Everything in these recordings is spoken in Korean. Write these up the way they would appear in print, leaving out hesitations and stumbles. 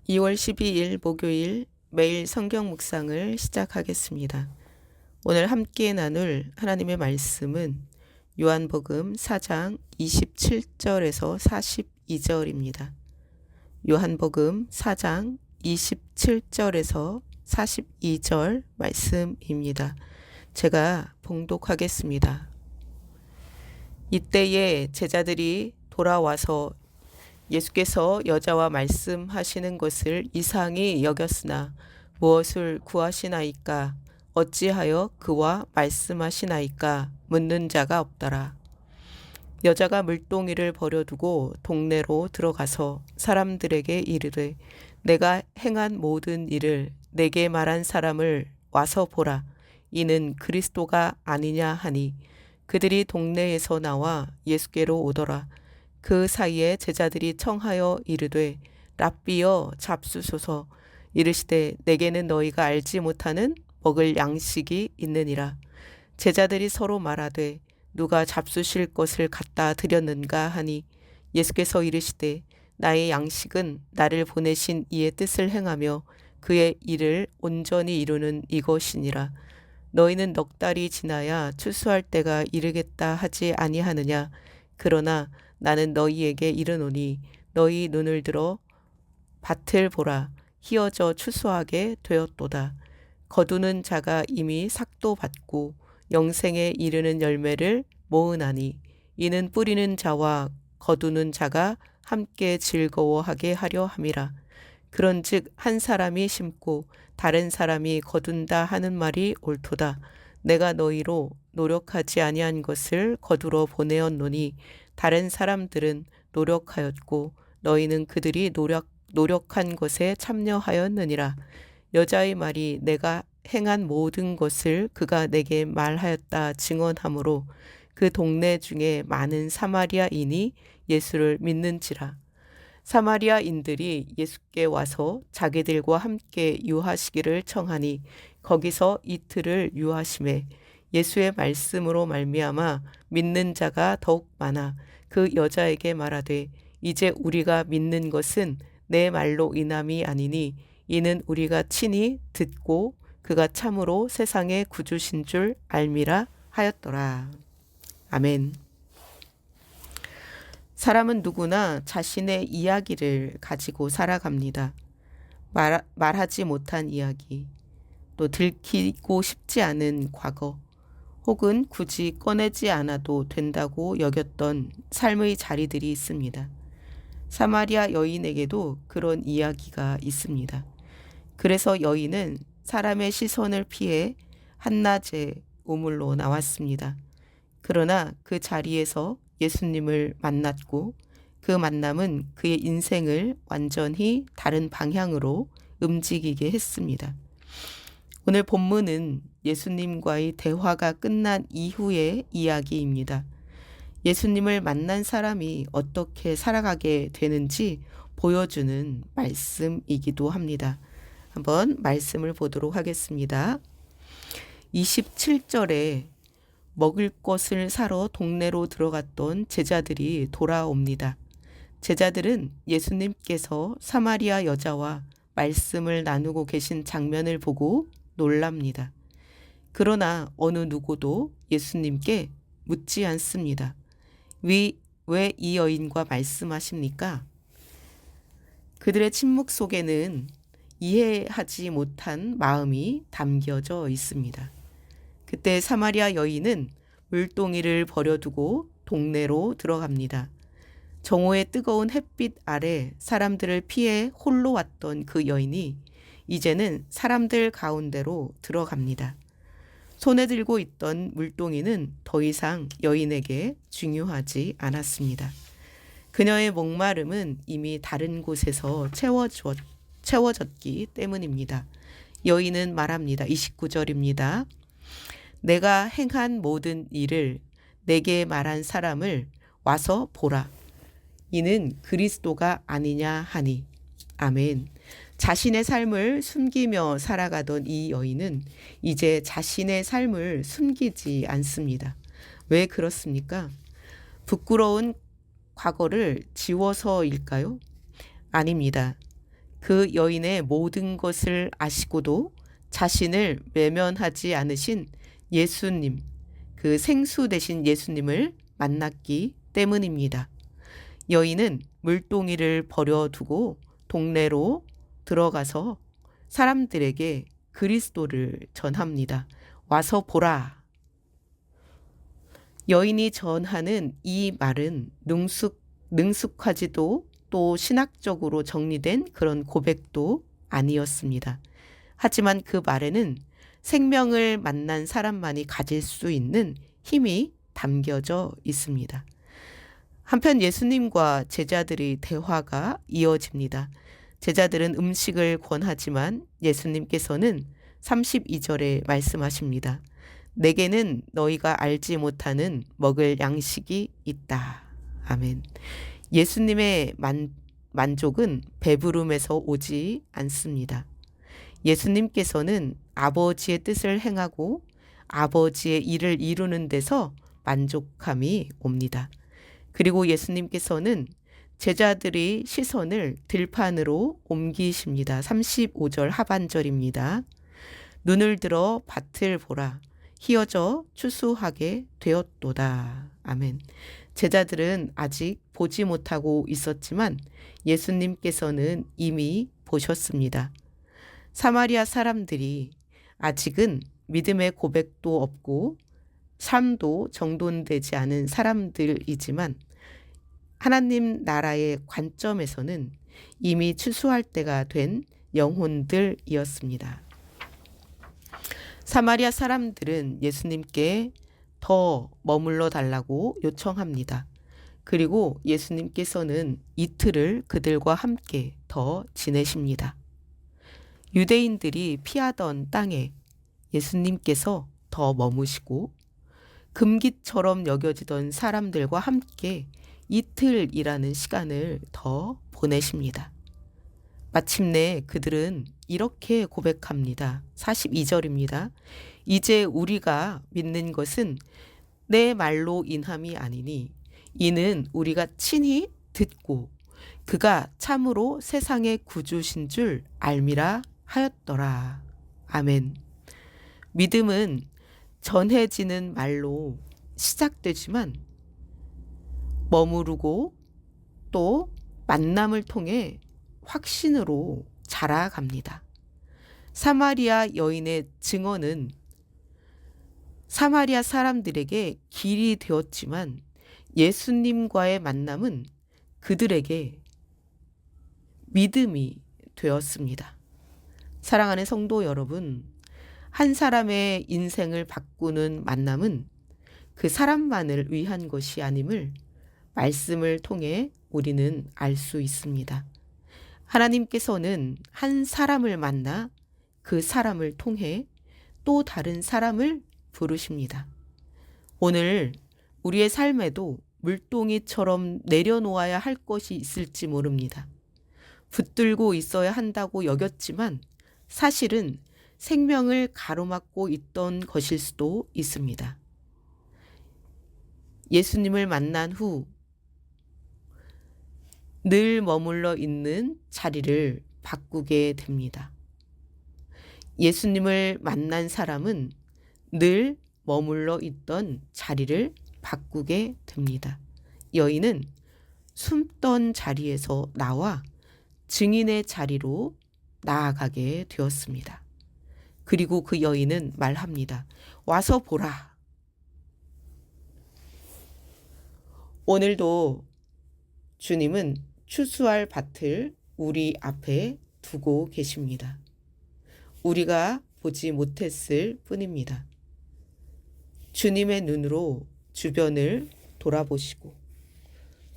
2월 12일 목요일 매일 성경 묵상을 시작하겠습니다. 오늘 함께 나눌 하나님의 말씀은 요한복음 4장 27절에서 42절입니다. 요한복음 4장 27절에서 42절 말씀입니다. 제가 봉독하겠습니다. 이때에 제자들이 돌아와서 예수께서 여자와 말씀하시는 것을 이상히 여겼으나 무엇을 구하시나이까? 어찌하여 그와 말씀하시나이까? 묻는 자가 없더라. 여자가 물동이를 버려두고 동네로 들어가서 사람들에게 이르되 내가 행한 모든 일을 내게 말한 사람을 와서 보라. 이는 그리스도가 아니냐 하니 그들이 동네에서 나와 예수께로 오더라. 그 사이에 제자들이 청하여 이르되 랍비여 잡수소서. 이르시되 내게는 너희가 알지 못하는 먹을 양식이 있느니라. 제자들이 서로 말하되 누가 잡수실 것을 갖다 드렸는가 하니 예수께서 이르시되 나의 양식은 나를 보내신 이의 뜻을 행하며 그의 일을 온전히 이루는 이것이니라. 너희는 넉 달이 지나야 추수할 때가 이르겠다 하지 아니하느냐. 그러나 나는 너희에게 이르노니 너희 눈을 들어 밭을 보라. 희어져 추수하게 되었도다. 거두는 자가 이미 삭도 받고 영생에 이르는 열매를 모으나니 이는 뿌리는 자와 거두는 자가 함께 즐거워하게 하려 함이라. 그런즉 한 사람이 심고 다른 사람이 거둔다 하는 말이 옳도다. 내가 너희로 노력하지 아니한 것을 거두러 보내었노니 다른 사람들은 노력하였고 너희는 그들이 노력한 것에 참여하였느니라. 여자의 말이 내가 행한 모든 것을 그가 내게 말하였다 증언하므로 그 동네 중에 많은 사마리아인이 예수를 믿는지라. 사마리아인들이 예수께 와서 자기들과 함께 유하시기를 청하니 거기서 이틀을 유하심에 예수의 말씀으로 말미암아 믿는 자가 더욱 많아 그 여자에게 말하되 이제 우리가 믿는 것은 내 말로 인함이 아니니 이는 우리가 친히 듣고 그가 참으로 세상의 구주신 줄 알미라 하였더라. 아멘. 사람은 누구나 자신의 이야기를 가지고 살아갑니다. 말하지 못한 이야기, 또 들키고 싶지 않은 과거, 혹은 굳이 꺼내지 않아도 된다고 여겼던 삶의 자리들이 있습니다. 사마리아 여인에게도 그런 이야기가 있습니다. 그래서 여인은 사람의 시선을 피해 한낮에 우물로 나왔습니다. 그러나 그 자리에서 예수님을 만났고 그 만남은 그의 인생을 완전히 다른 방향으로 움직이게 했습니다. 오늘 본문은 예수님과의 대화가 끝난 이후의 이야기입니다. 예수님을 만난 사람이 어떻게 살아가게 되는지 보여주는 말씀이기도 합니다. 한번 말씀을 보도록 하겠습니다. 27절에 먹을 것을 사러 동네로 들어갔던 제자들이 돌아옵니다. 제자들은 예수님께서 사마리아 여자와 말씀을 나누고 계신 장면을 보고 놀랍니다. 그러나 어느 누구도 예수님께 묻지 않습니다. 왜 이 여인과 말씀하십니까? 그들의 침묵 속에는 이해하지 못한 마음이 담겨져 있습니다. 그때 사마리아 여인은 물동이를 버려두고 동네로 들어갑니다. 정오의 뜨거운 햇빛 아래 사람들을 피해 홀로 왔던 그 여인이 이제는 사람들 가운데로 들어갑니다. 손에 들고 있던 물동이는 더 이상 여인에게 중요하지 않았습니다. 그녀의 목마름은 이미 다른 곳에서 채워졌기 때문입니다. 여인은 말합니다. 29절입니다. 내가 행한 모든 일을 내게 말한 사람을 와서 보라. 이는 그리스도가 아니냐 하니. 아멘. 자신의 삶을 숨기며 살아가던 이 여인은 이제 자신의 삶을 숨기지 않습니다. 왜 그렇습니까? 부끄러운 과거를 지워서일까요? 아닙니다. 그 여인의 모든 것을 아시고도 자신을 외면하지 않으신 예수님, 그 생수 되신 예수님을 만났기 때문입니다. 여인은 물동이를 버려두고 동네로 들어가서 사람들에게 그리스도를 전합니다. 와서 보라. 여인이 전하는 이 말은 능숙하지도 또 신학적으로 정리된 그런 고백도 아니었습니다. 하지만 그 말에는 생명을 만난 사람만이 가질 수 있는 힘이 담겨져 있습니다. 한편 예수님과 제자들의 대화가 이어집니다. 제자들은 음식을 권하지만 예수님께서는 32절에 말씀하십니다. 내게는 너희가 알지 못하는 먹을 양식이 있다. 아멘. 예수님의 만족은 배부름에서 오지 않습니다. 예수님께서는 아버지의 뜻을 행하고 아버지의 일을 이루는 데서 만족함이 옵니다. 그리고 예수님께서는 제자들의 시선을 들판으로 옮기십니다. 35절 하반절입니다. 눈을 들어 밭을 보라. 희어져 추수하게 되었도다. 아멘. 제자들은 아직 보지 못하고 있었지만 예수님께서는 이미 보셨습니다. 사마리아 사람들이 아직은 믿음의 고백도 없고 삶도 정돈되지 않은 사람들이지만 하나님 나라의 관점에서는 이미 추수할 때가 된 영혼들이었습니다. 사마리아 사람들은 예수님께 더 머물러 달라고 요청합니다. 그리고 예수님께서는 이틀을 그들과 함께 더 지내십니다. 유대인들이 피하던 땅에 예수님께서 더 머무시고 금기처럼 여겨지던 사람들과 함께 이틀이라는 시간을 더 보내십니다. 마침내 그들은 이렇게 고백합니다. 42절입니다. 이제 우리가 믿는 것은 내 말로 인함이 아니니 이는 우리가 친히 듣고 그가 참으로 세상의 구주신 줄 알미라 하였더라. 아멘. 믿음은 전해지는 말로 시작되지만 머무르고 또 만남을 통해 확신으로 자라갑니다. 사마리아 여인의 증언은 사마리아 사람들에게 길이 되었지만 예수님과의 만남은 그들에게 믿음이 되었습니다. 사랑하는 성도 여러분, 한 사람의 인생을 바꾸는 만남은 그 사람만을 위한 것이 아님을 말씀을 통해 우리는 알 수 있습니다. 하나님께서는 한 사람을 만나 그 사람을 통해 또 다른 사람을 부르십니다. 오늘 우리의 삶에도 물동이처럼 내려놓아야 할 것이 있을지 모릅니다. 붙들고 있어야 한다고 여겼지만 사실은 생명을 가로막고 있던 것일 수도 있습니다. 예수님을 만난 후 늘 머물러 있는 자리를 바꾸게 됩니다. 예수님을 만난 사람은 늘 머물러 있던 자리를 바꾸게 됩니다. 여인은 숨던 자리에서 나와 증인의 자리로 나아가게 되었습니다. 그리고 그 여인은 말합니다. 와서 보라. 오늘도 주님은 추수할 밭을 우리 앞에 두고 계십니다. 우리가 보지 못했을 뿐입니다. 주님의 눈으로 주변을 돌아보시고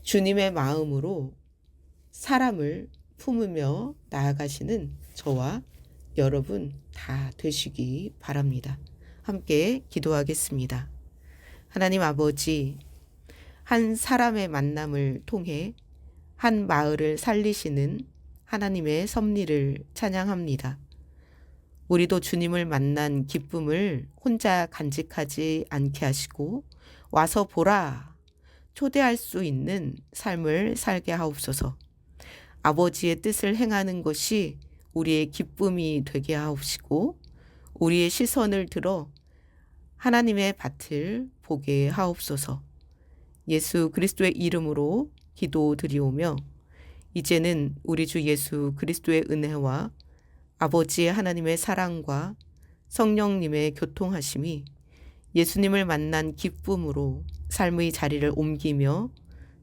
주님의 마음으로 사람을 품으며 나아가시는 저와 여러분 다 되시기 바랍니다. 함께 기도하겠습니다. 하나님 아버지, 한 사람의 만남을 통해 한 마을을 살리시는 하나님의 섭리를 찬양합니다. 우리도 주님을 만난 기쁨을 혼자 간직하지 않게 하시고 와서 보라 초대할 수 있는 삶을 살게 하옵소서. 아버지의 뜻을 행하는 것이 우리의 기쁨이 되게 하옵시고 우리의 시선을 들어 하나님의 밭을 보게 하옵소서. 예수 그리스도의 이름으로 기도드리오며 이제는 우리 주 예수 그리스도의 은혜와 아버지의 하나님의 사랑과 성령님의 교통하심이 예수님을 만난 기쁨으로 삶의 자리를 옮기며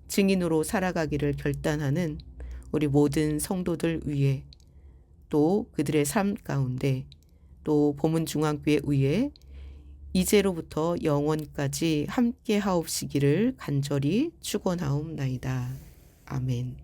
증인으로 살아가기를 결단하는 우리 모든 성도들 위해 또 그들의 삶 가운데 또 보문중앙교회 위에 이제로부터 영원까지 함께 하옵시기를 간절히 축원하옵나이다. 아멘.